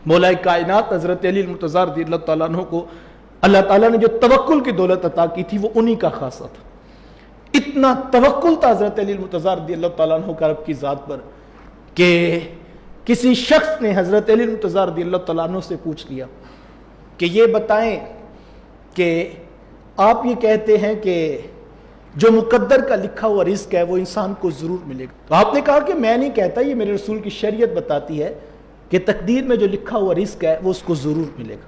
मौला कायनात हजरत अली मुर्तज़ा रज़ियल्लाहु ताला अन्हु को अल्लाह ताला ने जो तवक्कुल की दौलत अता की थी वो उन्हीं का खासा था। इतना तवक्कुल था हजरत अली मुर्तज़ा रज़ियल्लाहु ताला अन्हु का रब की ज़ात पर कि किसी शख्स ने हजरत अली मुर्तज़ा रज़ियल्लाहु ताला अन्हु से पूछ लिया कि ये बताएं कि आप ये कहते हैं कि जो मुकद्दर का लिखा हुआ रिज़्क है वो इंसान को ज़रूर मिलेगा। तो आपने कहा कि मैं नहीं कहता, ये मेरे रसूल की शरीयत बताती है कि तकदीर में जो लिखा हुआ रिज़्क है वो उसको ज़रूर मिलेगा।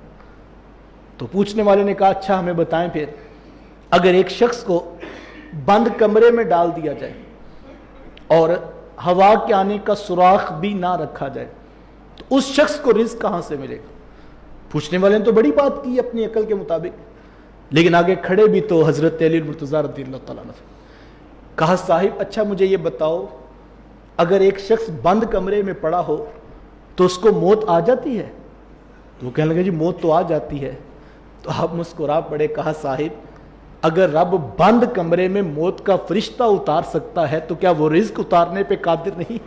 तो पूछने वाले ने कहा अच्छा हमें बताएं फिर, अगर एक शख्स को बंद कमरे में डाल दिया जाए और हवा के आने का सुराख भी ना रखा जाए तो उस शख्स को रिज़्क कहाँ से मिलेगा? पूछने वाले ने तो बड़ी बात की अपनी अकल के मुताबिक, लेकिन आगे खड़े भी तो हजरत अली मुर्तज़ा रज़ियल्लाहु ताला अन्हु कहा साहिब अच्छा मुझे ये बताओ, अगर एक शख्स बंद कमरे में पड़ा हो तो उसको मौत आ जाती है? तो वो कहने लगे जी मौत तो आ जाती है। तो आप मुस्कुरा पड़े, कहा साहिब अगर रब बंद कमरे में मौत का फरिश्ता उतार सकता है तो क्या वो रिज़्क उतारने पे कादिर नहीं?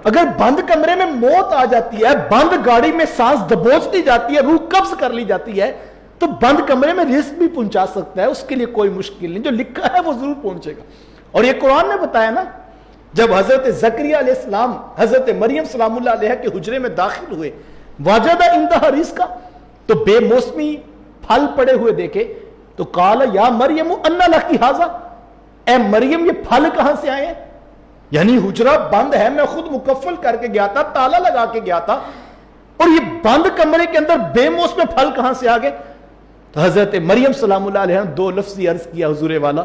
अगर बंद कमरे में मौत आ जाती है, बंद गाड़ी में सांस दबोच दी जाती है, रूह कब्ज कर ली जाती है, तो बंद कमरे में रिस्क भी पहुंचा सकता है, उसके लिए कोई मुश्किल नहीं, जो लिखा है वो जरूर पहुंचेगा। और ये कुरान ने बताया ना, जब हजरत ज़करिया अलैहिस्सलाम हजरत मरियम सलामुल्लाह अलैहा के हुजरे में दाखिल हुए, वाजदा इंदहा रिज़्का, तो बेमौसमी फल पड़े हुए देखे तो काला या मरियम अन्ना लकी हाजा, ए मरियम ये फल कहां से आए? यानी हुजरा बंद है, मैं खुद मुकफ्फल करके गया था, ताला लगा के गया था, और ये बंद कमरे के अंदर बेमौसमी फल कहां से आ गए? तो हजरत मरियम सलामुल्लाह अलैहा ने दो लफ्ज़ अर्ज किया हुजूर वाला,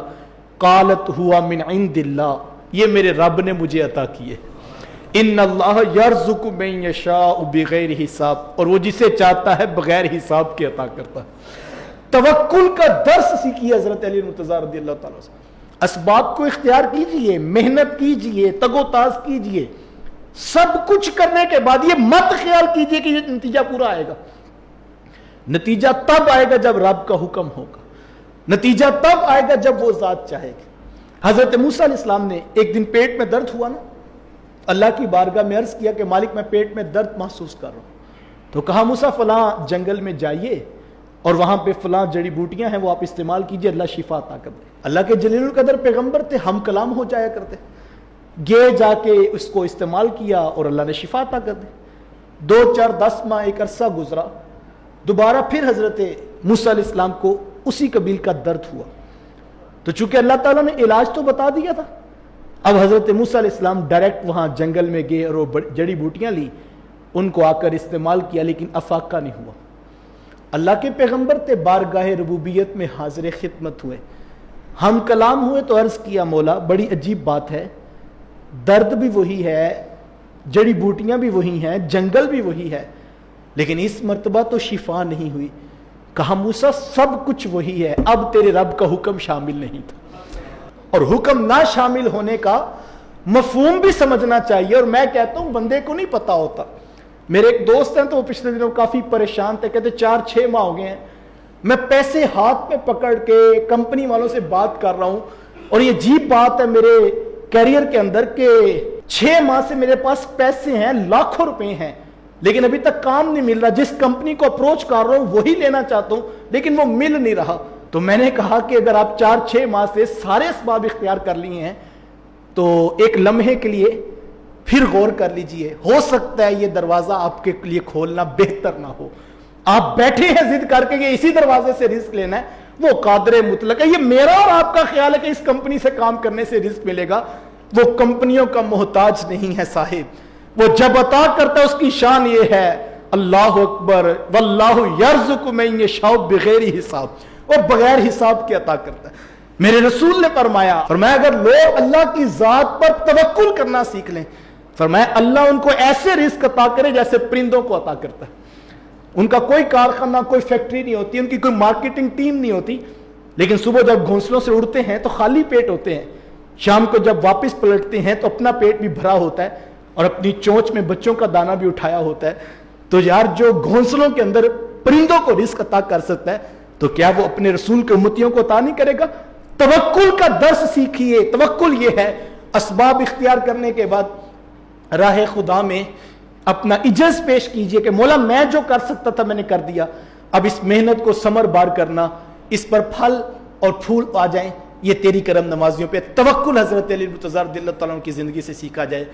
कालत हुआ मिन इंदिल्लाह, ये मेरे रब ने मुझे अता किए। इन्नल्लाह यर्ज़ुकु मन यशाउ बिगैर हिसाब, और वो जिसे चाहता है बगैर हिसाब के अता करता है। तवक्कुल का दर्स सीखिए हजरत अली मुर्तज़ा रज़ियल्लाहु ताला अन्हु। असबाब को इख्तियार कीजिए, मेहनत कीजिए, तगोताज कीजिए, सब कुछ करने के बाद ये मत ख्याल कीजिए कि ये नतीजा पूरा आएगा। नतीजा तब आएगा जब रब का हुक्म होगा, नतीजा तब आएगा जब वो जात चाहेगी। हजरत मूसा अलैहिस्सलाम ने एक दिन पेट में दर्द हुआ ना, अल्लाह की बारगाह में अर्ज किया कि मालिक मैं पेट में दर्द महसूस कर रहा हूं। तो कहा मूसा फलां जंगल में जाइए और वहां पे फलां जड़ी बूटियां हैं वो आप इस्तेमाल कीजिए, अल्लाह शिफा अता कर दे। अल्लाह के जलीलुल कदर पैगंबर थे, हम कलाम हो जाया करते, गे जाके उसको इस्तेमाल किया और अल्लाह ने शिफा अता कर दी। 2 4 10 माह एक अरसा गुजरा, दोबारा फिर हजरत मूसा अलैहिस्सलाम को उसी कबील का दर्द हुआ। तो चूंकि अल्लाह ताला ने इलाज तो बता दिया था, अब हजरत मूसा अलैहिस्सलाम डायरेक्ट वहां जंगल में गए और वो जड़ी बूटियां ली, उनको आकर इस्तेमाल किया, लेकिन अफाका नहीं हुआ। अल्लाह के पैगंबर थे, बारगाह रबूबियत में हाजिर खिदमत हुए, हम कलाम हुए तो अर्ज किया मौला बड़ी अजीब बात है, दर्द भी वही है, जड़ी बूटियां भी वही हैं, जंगल भी वही है, लेकिन इस मर्तबा तो शिफा नहीं हुई। कहा मूसा सब कुछ वही है, अब तेरे रब का हुक्म शामिल नहीं था। और हुक्म ना शामिल होने का मफहूम भी समझना चाहिए, और मैं कहता हूं बंदे को नहीं पता होता। मेरे एक दोस्त हैं तो वो पिछले दिनों काफी परेशान थे, कहते 4-6 माह हो गए हैं मैं पैसे हाथ में पकड़ के कंपनी वालों से बात कर रहा हूं, और ये अजीब बात है मेरे कैरियर के अंदर के 6 माह से मेरे पास पैसे हैं, लाखों रुपए हैं, लेकिन अभी तक काम नहीं मिल रहा। जिस कंपनी को अप्रोच कर रहा हूं वही लेना चाहता हूं, लेकिन वो मिल नहीं रहा। तो मैंने कहा कि अगर आप 4-6 माह से सारे असबाब इख्तियार कर लिए हैं तो एक लम्हे के लिए फिर गौर कर लीजिए, हो सकता है ये दरवाजा आपके लिए खोलना बेहतर ना हो। आप बैठे हैं जिद करके कि इसी दरवाजे से रिस्क लेना है, वो कादरे मुतलक है। ये मेरा और आपका ख्याल है कि इस कंपनी से काम करने से रिस्क मिलेगा, वो कंपनियों का मोहताज नहीं है साहिब। वो जब अता करता है उसकी शान ये है, अल्लाह अकबर वल्लाहु यर्ज़ुकु मन यशाउ बिगैर हिसाब, वो बगैर हिसाब के अता करता है। मेरे रसूल ने फरमाया अगर लोग अल्लाह की जात पर तवक्कुल करना सीख लें, फरमाया अल्लाह उनको ऐसे रिस्क अता करे जैसे परिंदों को अता करता है। उनका कोई कारखाना, कोई फैक्ट्री नहीं होती, उनकी कोई मार्केटिंग टीम नहीं होती, लेकिन सुबह जब घोंसलों से उड़ते हैं तो खाली पेट होते हैं, शाम को जब वापस पलटते हैं तो अपना पेट भी भरा होता है और अपनी चोंच में बच्चों का दाना भी उठाया होता है। तो यार जो घोंसलों के अंदर परिंदों को रिस्क अता कर सकता है, तो क्या वो अपने रसूल के उम्मतियों को अता नहीं करेगा? तवक्कुल का दर्स सीखिए। तवक्कुल ये है, असबाब इख्तियार करने के बाद राह खुदा में اپنا اجز پیش کیجئے کہ مولا میں جو کر سکتا تھا میں نے کر دیا، اب اس محنت کو ثمر بار کرنا، اس پر پھل اور پھول آ جائیں، یہ تیری کرم نوازیوں پہ توکل حضرت علی المتضر رضی اللہ تعالیٰ عنہ کی زندگی سے سیکھا جائے۔